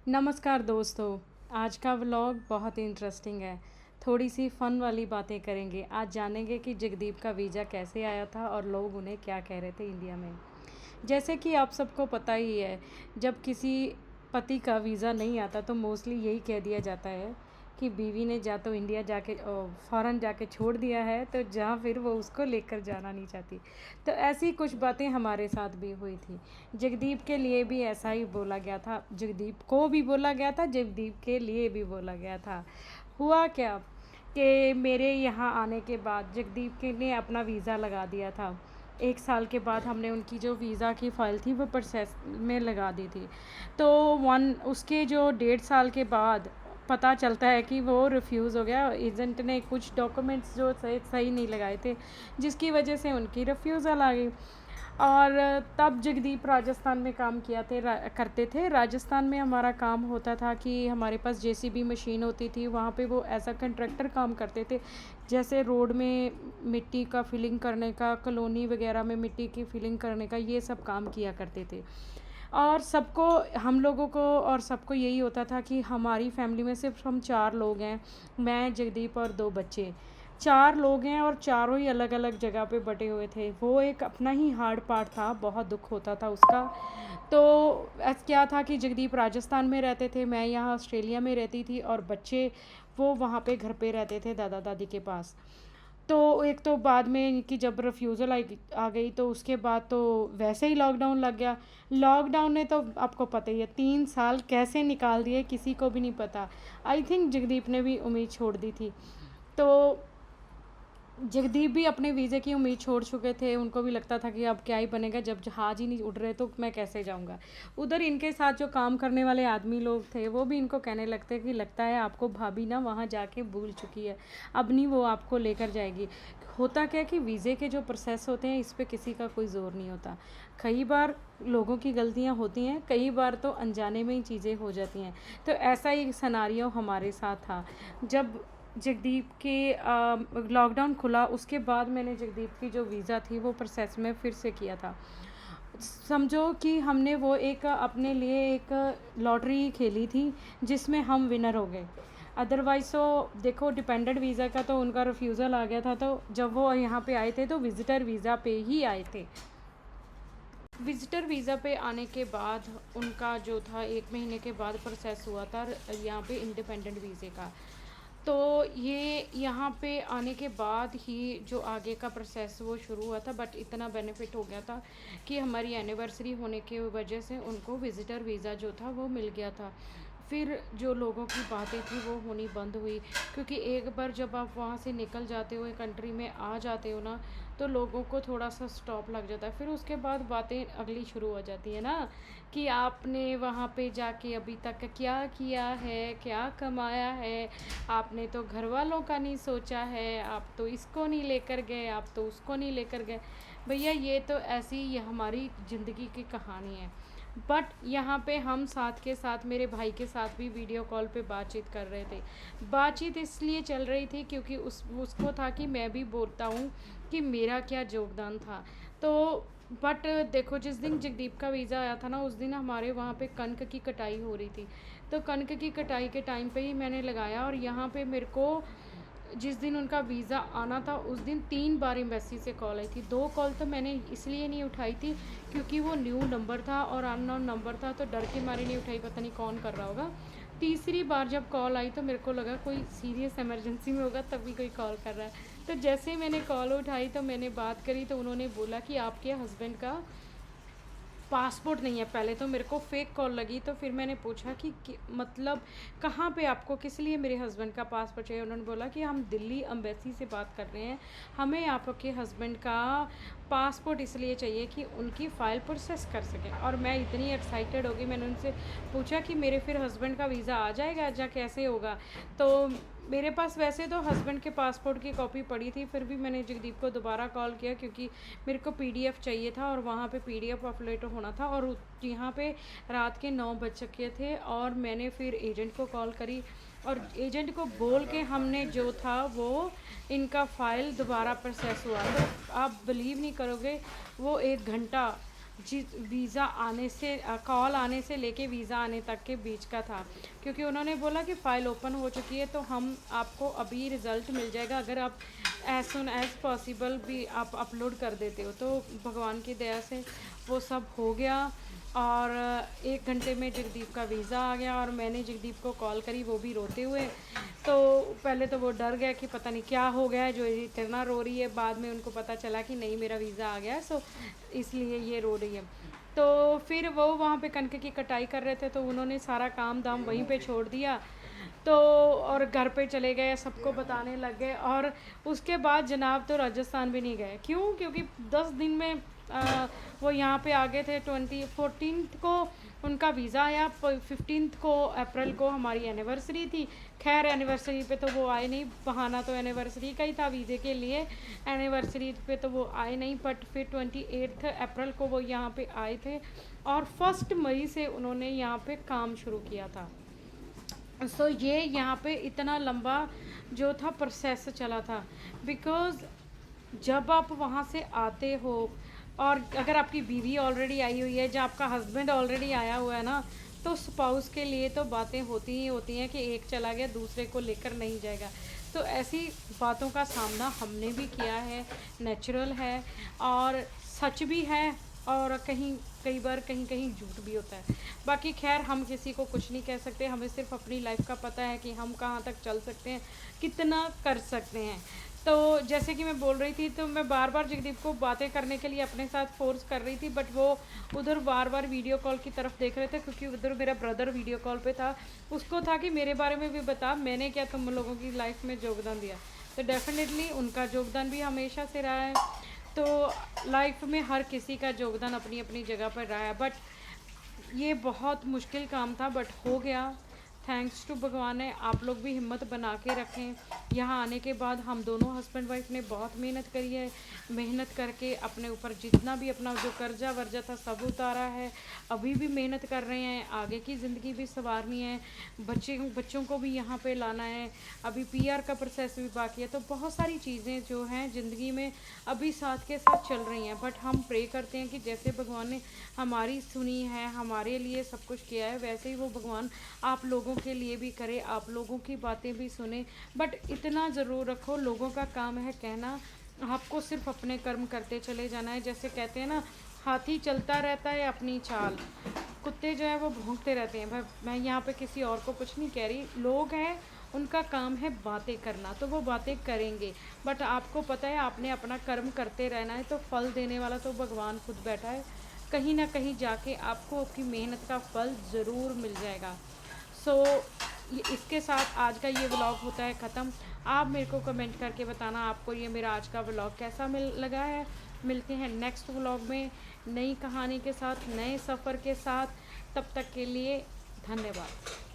नमस्कार दोस्तों। आज का व्लॉग बहुत ही इंटरेस्टिंग है। थोड़ी सी फ़न वाली बातें करेंगे। आज जानेंगे कि जगदीप का वीज़ा कैसे आया था और लोग उन्हें क्या कह रहे थे इंडिया में। जैसे कि आप सबको पता ही है, जब किसी पति का वीज़ा नहीं आता तो मोस्टली यही कह दिया जाता है कि बीवी ने या तो इंडिया जाके फ़ॉरेन जाके छोड़ दिया है, तो जहाँ फिर वो उसको लेकर जाना नहीं चाहती। तो ऐसी कुछ बातें हमारे साथ भी हुई थी। जगदीप के लिए भी ऐसा ही बोला गया था, जगदीप को भी बोला गया था, जगदीप के लिए भी बोला गया था। हुआ क्या कि मेरे यहाँ आने के बाद जगदीप के ने अपना वीज़ा लगा दिया था। 1 साल के बाद हमने उनकी जो वीज़ा की फ़ाइल थी वो प्रोसेस में लगा दी थी। तो उसके जो 1.5 साल के बाद पता चलता है कि वो रिफ्यूज़ हो गया। एजेंट ने कुछ डॉक्यूमेंट्स जो सही नहीं लगाए थे, जिसकी वजह से उनकी रिफ्यूज़ल आ गई। और तब जगदीप राजस्थान में काम किया करते थे। राजस्थान में हमारा काम होता था कि हमारे पास जेसीबी मशीन होती थी, वहाँ पे वो एज अ कंट्रैक्टर काम करते थे। जैसे रोड में मिट्टी का फिलिंग करने का, कॉलोनी वगैरह में मिट्टी की फिलिंग करने का, ये सब काम किया करते थे। और हम लोगों को और सबको यही होता था कि हमारी फैमिली में सिर्फ हम 4 लोग हैं, मैं, जगदीप और 2 बच्चे। 4 लोग हैं और चारों ही अलग अलग जगह पे बटे हुए थे। वो एक अपना ही हार्ड पार्ट था, बहुत दुख होता था उसका। तो क्या था कि जगदीप राजस्थान में रहते थे, मैं यहाँ ऑस्ट्रेलिया में रहती थी, और बच्चे वो वहाँ पे घर पे रहते थे दादा दादी के पास। तो एक तो बाद में इनकी जब रिफ्यूज़ल आ गई, तो उसके बाद तो वैसे ही लॉकडाउन लग गया। लॉकडाउन ने तो आपको पता ही है 3 साल कैसे निकाल दिए, किसी को भी नहीं पता। आई थिंक जगदीप ने भी उम्मीद छोड़ दी थी। तो जगदीप भी अपने वीज़े की उम्मीद छोड़ चुके थे। उनको भी लगता था कि अब क्या ही बनेगा, जब जहाज़ ही नहीं उड़ रहे तो मैं कैसे जाऊंगा। उधर इनके साथ जो काम करने वाले आदमी लोग थे वो भी इनको कहने लगते कि लगता है आपको भाभी ना वहाँ जाके भूल चुकी है, अब नहीं वो आपको लेकर जाएगी। होता क्या कि वीज़े के जो प्रोसेस होते हैं इस पर किसी का कोई ज़ोर नहीं होता। कई बार लोगों की गलतियाँ होती हैं, कई बार तो अनजाने में ही चीज़ें हो जाती हैं। तो ऐसा ही सिनेरियो हमारे साथ था। जब जगदीप के लॉकडाउन खुला, उसके बाद मैंने जगदीप की जो वीज़ा थी वो प्रोसेस में फिर से किया था। समझो कि हमने वो एक अपने लिए एक लॉटरी खेली थी जिसमें हम विनर हो गए। अदरवाइज़ तो देखो, डिपेंडेंट वीज़ा का तो उनका रिफ्यूज़ल आ गया था। तो जब वो यहाँ पे आए थे तो विज़िटर वीज़ा पे ही आए थे। विज़िटर वीज़ा पे आने के बाद उनका जो था 1 महीने के बाद प्रोसेस हुआ था यहाँ पे इंडिपेंडेंट वीज़े का। तो ये यहाँ पे आने के बाद ही जो आगे का प्रोसेस वो शुरू हुआ था। बट इतना बेनिफिट हो गया था कि हमारी एनिवर्सरी होने की वजह से उनको विज़िटर वीज़ा जो था वो मिल गया था। फिर जो लोगों की बातें थी वो होनी बंद हुई, क्योंकि एक बार जब आप वहाँ से निकल जाते हो, कंट्री में आ जाते हो ना, तो लोगों को थोड़ा सा स्टॉप लग जाता है। फिर उसके बाद बातें अगली शुरू हो जाती है ना, कि आपने वहाँ पे जाके अभी तक क्या किया है, क्या कमाया है, आपने तो घर वालों का नहीं सोचा है, आप तो इसको नहीं लेकर गए, आप तो उसको नहीं लेकर गए। भैया ये तो ऐसी ये हमारी ज़िंदगी की कहानी है। बट यहाँ पे हम साथ के साथ मेरे भाई के साथ भी वीडियो कॉल पे बातचीत कर रहे थे। बातचीत इसलिए चल रही थी क्योंकि उसको था कि मैं भी बोलता हूँ कि मेरा क्या योगदान था। तो बट देखो, जिस दिन जगदीप का वीज़ा आया था ना, उस दिन हमारे वहाँ पे कनक की कटाई हो रही थी। तो कनक की कटाई के टाइम पे ही मैंने लगाया, और यहाँ पे मेरे को जिस दिन उनका वीज़ा आना था उस दिन 3 बार एम्बेसी से कॉल आई थी। 2 कॉल तो मैंने इसलिए नहीं उठाई थी क्योंकि वो न्यू नंबर था और अननोन नंबर था, तो डर के मारे नहीं उठाई, पता नहीं कौन कर रहा होगा। तीसरी बार जब कॉल आई तो मेरे को लगा कोई सीरियस इमरजेंसी में होगा तभी कोई कॉल कर रहा है। तो जैसे ही मैंने कॉल उठाई तो मैंने बात करी, तो उन्होंने बोला कि आपके हस्बैंड का पासपोर्ट नहीं है। पहले तो मेरे को फेक कॉल लगी, तो फिर मैंने पूछा कि मतलब कहाँ पे आपको किस लिए मेरे हस्बैंड का पासपोर्ट चाहिए। उन्होंने बोला कि हम दिल्ली एम्बेसी से बात कर रहे हैं, हमें आपके हस्बैंड का पासपोर्ट इसलिए चाहिए कि उनकी फ़ाइल प्रोसेस कर सकें। और मैं इतनी एक्साइटेड हो गई, मैंने उनसे पूछा कि मेरे फिर हस्बैंड का वीज़ा आ जाएगा या कैसे होगा। तो मेरे पास वैसे तो हस्बैंड के पासपोर्ट की कॉपी पड़ी थी, फिर भी मैंने जगदीप को दोबारा कॉल किया क्योंकि मेरे को पीडीएफ चाहिए था और वहाँ पे पीडीएफ अपलोड होना था। और यहाँ पे रात के 9 बज चुके थे, और मैंने फिर एजेंट को कॉल करी और एजेंट को बोल के हमने जो था वो इनका फ़ाइल दोबारा प्रोसेस हुआ। तो आप बिलीव नहीं करोगे, वो 1 घंटा जी वीज़ा आने से कॉल आने से लेके वीज़ा आने तक के बीच का था, क्योंकि उन्होंने बोला कि फ़ाइल ओपन हो चुकी है तो हम आपको अभी रिज़ल्ट मिल जाएगा अगर आप एज़ सुन एज़ पॉसिबल भी आप अपलोड कर देते हो। तो भगवान की दया से वो सब हो गया और 1 घंटे में जगदीप का वीज़ा आ गया और मैंने जगदीप को कॉल करी, वो भी रोते हुए। तो पहले तो वो डर गया कि पता नहीं क्या हो गया है जो ये इतना रो रही है, बाद में उनको पता चला कि नहीं मेरा वीज़ा आ गया है, सो इसलिए ये रो रही है। तो फिर वो वहाँ पे कनक की कटाई कर रहे थे तो उन्होंने सारा काम धाम वहीं पे छोड़ दिया। तो और घर पे चले गए, सबको बताने लग गए और उसके बाद जनाब तो राजस्थान भी नहीं गए। क्यों? क्योंकि 10 दिन में वो यहाँ पे आ गए थे। 14th को उनका वीज़ा आया, 15th को अप्रैल को हमारी एनिवर्सरी थी। खैर एनिवर्सरी पे तो वो आए नहीं, बहाना तो एनिवर्सरी का ही था वीज़े के लिए, एनिवर्सरी पे तो वो आए नहीं। बट फिर 28 अप्रैल को वो यहाँ पे आए थे और 1 मई से उन्होंने यहाँ पे काम शुरू किया था। सो ये यहाँ पे इतना लंबा जो था प्रोसेस चला था, बिकॉज़ जब आप वहाँ से आते हो और अगर आपकी बीवी ऑलरेडी आई हुई है, जब आपका हस्बैंड ऑलरेडी आया हुआ है ना, तो स्पाउस के लिए तो बातें होती ही होती हैं कि एक चला गया दूसरे को लेकर नहीं जाएगा। तो ऐसी बातों का सामना हमने भी किया है, नेचुरल है और सच भी है और कई बार कहीं कहीं झूठ भी होता है। बाकी खैर हम किसी को कुछ नहीं कह सकते, हमें सिर्फ अपनी लाइफ का पता है कि हम कहाँ तक चल सकते हैं, कितना कर सकते हैं। तो जैसे कि मैं बोल रही थी, तो मैं बार बार जगदीप को बातें करने के लिए अपने साथ फोर्स कर रही थी, बट वो उधर बार बार वीडियो कॉल की तरफ देख रहे थे, क्योंकि उधर मेरा ब्रदर वीडियो कॉल पे था। उसको था कि मेरे बारे में भी बता, मैंने क्या तुम लोगों की लाइफ में योगदान दिया। तो डेफिनेटली उनका योगदान भी हमेशा से रहा है। तो लाइफ में हर किसी का योगदान अपनी अपनी जगह पर रहा है, बट ये बहुत मुश्किल काम था, बट हो गया। थैंक्स टू भगवान ने। आप लोग भी हिम्मत बना के रखें। यहाँ आने के बाद हम दोनों हस्बैंड वाइफ ने बहुत मेहनत करी है, मेहनत करके अपने ऊपर जितना भी अपना जो कर्जा वर्जा था सब उतारा है। अभी भी मेहनत कर रहे हैं, आगे की ज़िंदगी भी संवारनी है, बच्चों को भी यहाँ पे लाना है, अभी पीआर का प्रोसेस भी बाकी है। तो बहुत सारी चीज़ें जो हैं ज़िंदगी में अभी साथ के साथ चल रही हैं, बट हम प्रे करते हैं कि जैसे भगवान ने हमारी सुनी है, हमारे लिए सब कुछ किया है, वैसे ही वो भगवान आप लोगों के लिए भी करे, आप लोगों की बातें भी सुने। बट इतना ज़रूर रखो, लोगों का काम है कहना, आपको सिर्फ अपने कर्म करते चले जाना है। जैसे कहते हैं ना, हाथी चलता रहता है अपनी चाल, कुत्ते जो है वो भौंकते रहते हैं। भाई मैं यहाँ पे किसी और को कुछ नहीं कह रही, लोग हैं उनका काम है बातें करना, तो वो बातें करेंगे। बट आपको पता है आपने अपना कर्म करते रहना है, तो फल देने वाला तो भगवान खुद बैठा है। कहीं ना कहीं जाके आपको आपकी मेहनत का फल ज़रूर मिल जाएगा। सो इसके साथ आज का ये व्लॉग होता है ख़त्म। आप मेरे को कमेंट करके बताना आपको ये मेरा आज का व्लॉग कैसा लगा है। मिलते हैं नेक्स्ट व्लॉग में नई कहानी के साथ, नए सफ़र के साथ। तब तक के लिए धन्यवाद।